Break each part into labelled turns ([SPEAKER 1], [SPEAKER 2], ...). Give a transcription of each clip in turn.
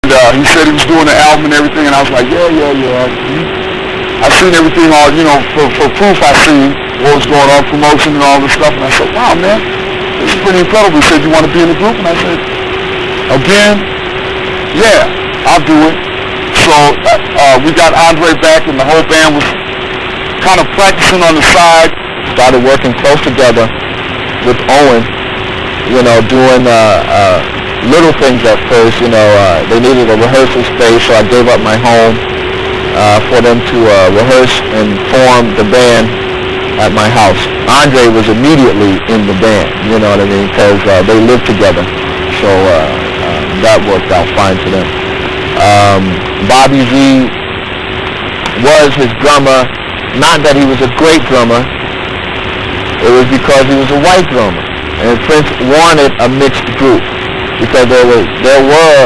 [SPEAKER 1] he said he was doing the album and everything, and I was like, yeah. I seen everything all, for proof I seen what was going on, promotion and all this stuff, and I said, wow, man, this is pretty incredible. He said, you want to be in the group? And I said, again, yeah, I'll do it. So we got Andre back, and the whole band was kind of practicing on the side. Started working close together with Owen, doing little things at first. They needed a rehearsal space, so I gave up my home for them to rehearse and form the band at my house. Andre was immediately in the band, you know what I mean, because they lived together. So that worked out fine for them. Bobby Z was his drummer. Not that he was a great drummer. It was because he was a white drummer. And Prince wanted a mixed group because there were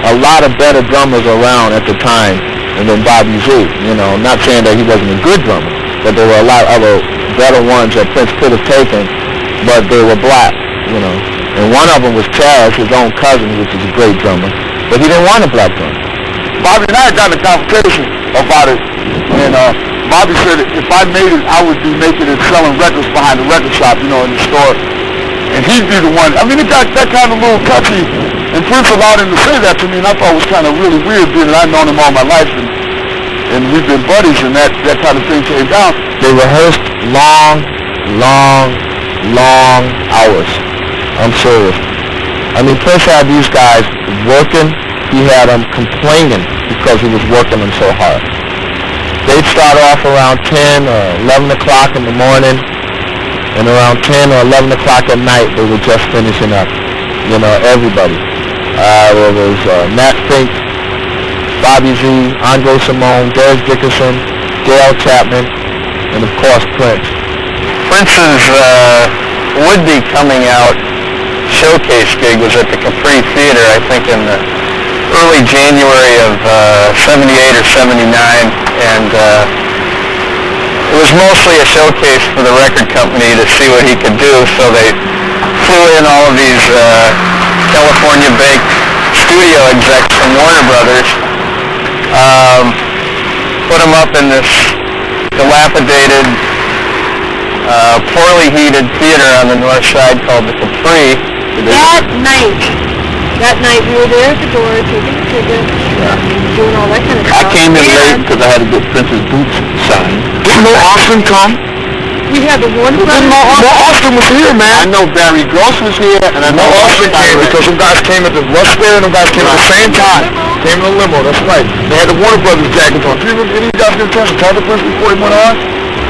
[SPEAKER 1] a lot of better drummers around at the time than Bobby Z. Not saying that he wasn't a good drummer, but there were a lot of other better ones that Prince could have taken, but they were black, And one of them was Chaz, his own cousin, which is a great drummer, but he didn't want a black drummer. Bobby and I got in a conversation about it, and Bobby said if I made it, I would be making it selling records behind the record shop, in the store. And he'd be the one. I mean, it got that kind of little touchy. And Prince allowed him to say that to me, and I thought it was kind of really weird, being that I've known him all my life, and we've been buddies, and that kind of thing came down. They rehearsed long hours. I'm serious. I mean, Prince had these guys working. He had them complaining because he was working them so hard. They'd start off around 10 or 11 o'clock in the morning, and around 10 or 11 o'clock at night, they were just finishing up. Everybody. There was Nat Fink, Bobby Z, Andre Simone, Derek Dickerson, Gail Chapman, and of course Prince.
[SPEAKER 2] Prince's would-be coming out showcase gig was at the Capri Theater, I think in the early January of 78 or 79, and it was mostly a showcase for the record company to see what he could do, so they flew in all of these California-baked studio execs from Warner Brothers, put him up in this dilapidated, poorly heated theater on the north side called the Capri.
[SPEAKER 3] That night we were there at the door taking the tickets, doing all that kind of stuff.
[SPEAKER 1] I came in late because I had to get Prince's boots signed. Didn't Mo Austin come?
[SPEAKER 3] We had the Warner Brothers.
[SPEAKER 1] Mo Austin was here, man. I know Barry Gross was here, and I know Austin came because some guys came at the Rush Fair and some guys came at the same time. Came in a limo, that's right. They had the Warner Brothers jackets on. Do you remember any of you guys get a chance to talk to Prince before he went on?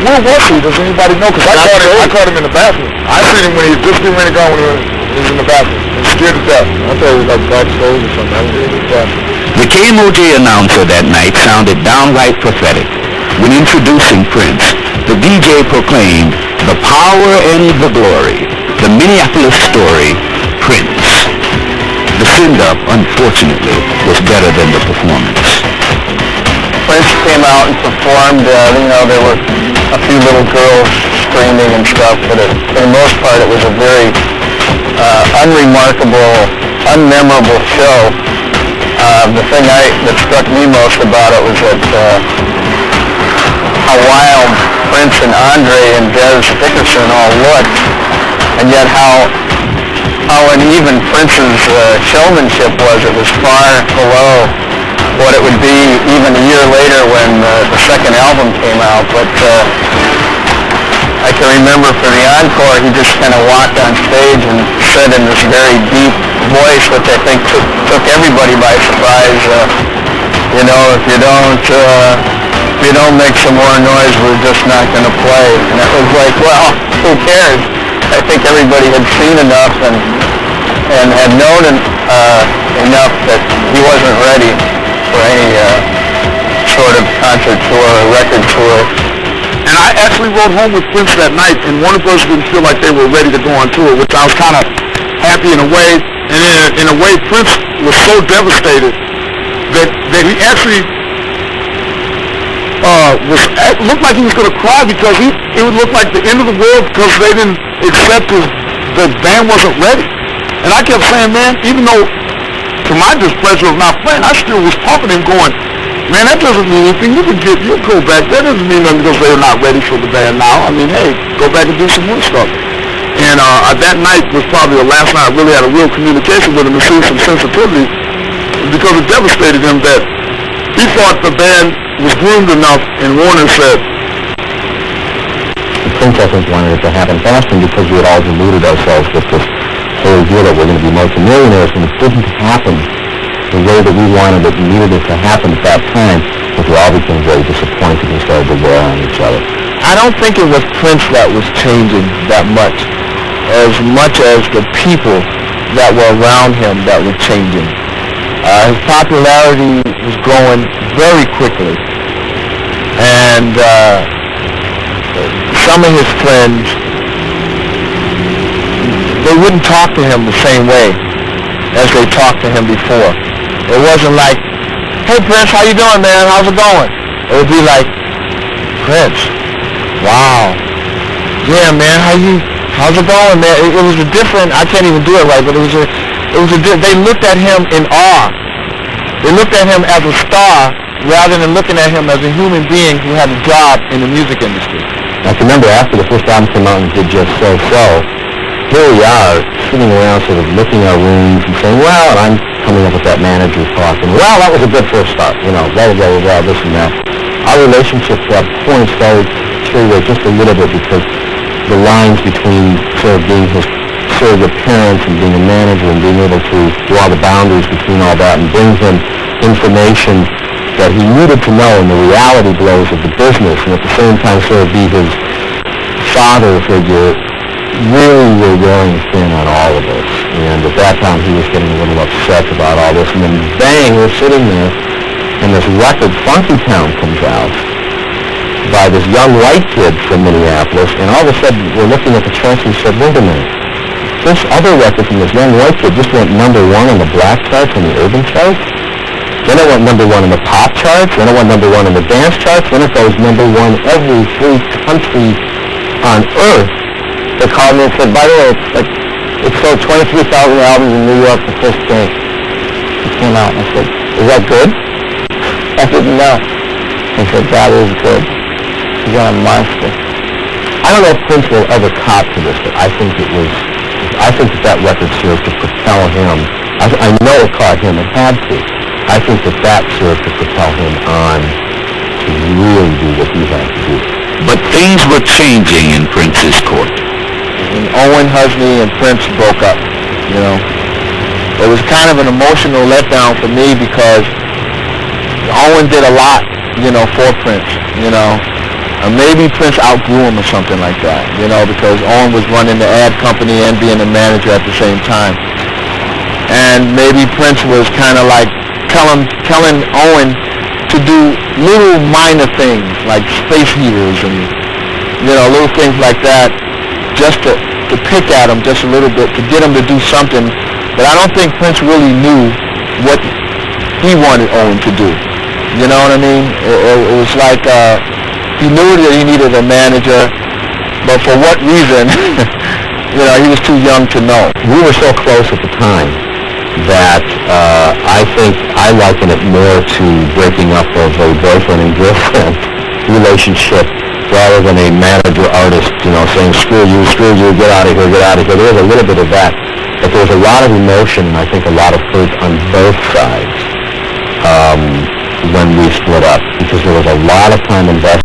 [SPEAKER 1] Where was he? Does anybody know? Because I caught him in the bathroom. I seen him when he was just getting ready to go when he was in the bathroom. Scared to death. I thought he was like backstage or something. I was scared to death.
[SPEAKER 4] The KMOJ announcer that night sounded downright prophetic. When introducing Prince, the DJ proclaimed, "The power and the glory, the Minneapolis story, Prince." The send-up, unfortunately, was better than the performance.
[SPEAKER 2] Prince came out and performed, there were a few little girls screaming and stuff, but for the most part it was a very unremarkable, unmemorable show. The thing that struck me most about it was that how wild Prince and Andre and Des Dickerson all looked, and yet how uneven Prince's showmanship was. It was far below what it would be even a year later when the second album came out, but I can remember for the encore, he just kind of walked on stage and said in this very deep voice, which I think took everybody by surprise, if you don't make some more noise, we're just not going to play. And it was like, well, who cares? I think everybody had seen enough and had known enough that he wasn't ready for any sort of concert tour or record tour.
[SPEAKER 1] And I actually rode home with Prince that night, and Warner Bros. Didn't feel like they were ready to go on tour, which I was kind of happy in a way. And in a way, Prince was so devastated that he actually looked like he was going to cry, because it would look like the end of the world because they didn't accept the band wasn't ready. And I kept saying, man, even though to my displeasure of not playing, I still was pumping him going, man, that doesn't mean anything. You'll go back. That doesn't mean nothing because they're not ready for the band now. I mean, hey, go back and do some more stuff. And that night was probably the last night I really had a real communication with him and see some sensitivity because it devastated him that he thought the band was groomed enough, and Warner said,
[SPEAKER 2] the Prince, I think, wanted it to happen faster because we had all deluded ourselves with this whole idea that we're going to be multimillionaires, and it didn't happen the way that we wanted it and needed it to happen at that time, because we all became very disappointed and started to wear on each other.
[SPEAKER 5] I don't think it was Prince that was changing that much as the people that were around him that were changing. His popularity was growing very quickly, and some of his friends, they wouldn't talk to him the same way as they talked to him before. It wasn't like, hey Prince, how you doing, man? How's it going? It would be like, Prince, wow, yeah, man, how's it going, man? It was a different, I can't even do it right, but they looked at him in awe. They looked at him as a star rather than looking at him as a human being who had a job in the music industry.
[SPEAKER 2] I can remember after the first album came out and did Just So, here we are sitting around sort of looking at our rooms and saying, well, and I'm coming up with that manager talk, and well, that was a good first start, you know, blah, blah, blah, blah, this and that. Our relationship at that point started to deteriorate just a little bit because the lines between sort of being his surrogate parents and being a manager and being able to draw the boundaries between all that and bring him information that he needed to know in the reality blows of the business, and at the same time sort of be his father figure, really were wearing thin on all of us. And at that time he was getting a little upset about all this, and then bang, we're sitting there and this record, Funky Town, comes out by this young white kid from Minneapolis, and all of a sudden we're looking at the charts and we said, wait a minute, this other record from this young white kid just went number one on the black charts and the urban charts, then it went number one in the pop charts, then it went number one in the dance charts, then it goes number one every free country on earth. They called me and said, by the way, it sold 23,000 albums in New York the first day it came out. And I said, is that good? I didn't know. He said, that is good. He's a monster. I don't know if Prince will ever cop to this, but I think that record served to propel him. I know it caught him, it had to. I think that served to propel him on to really do what he had to do.
[SPEAKER 4] But things were changing in Prince's court.
[SPEAKER 5] And Owen Husney and Prince broke up, you know. It was kind of an emotional letdown for me because Owen did a lot, you know, for Prince, you know. Maybe Prince outgrew him or something like that, you know, because Owen was running the ad company and being a manager at the same time. And maybe Prince was kind of like telling Owen to do little minor things like space heaters and, you know, little things like that, just to pick at him just a little bit, to get him to do something. But I don't think Prince really knew what he wanted Owen to do. You know what I mean? It was like he knew that he needed a manager, but for what reason, you know, he was too young to know.
[SPEAKER 2] We were so close at the time that I think I liken it more to breaking up of a boyfriend and girlfriend relationship rather than a manager-artist, you know, saying, screw you, get out of here, get out of here. There was a little bit of that, but there was a lot of emotion and I think a lot of hurt on both sides when we split up, because there was a lot of time invested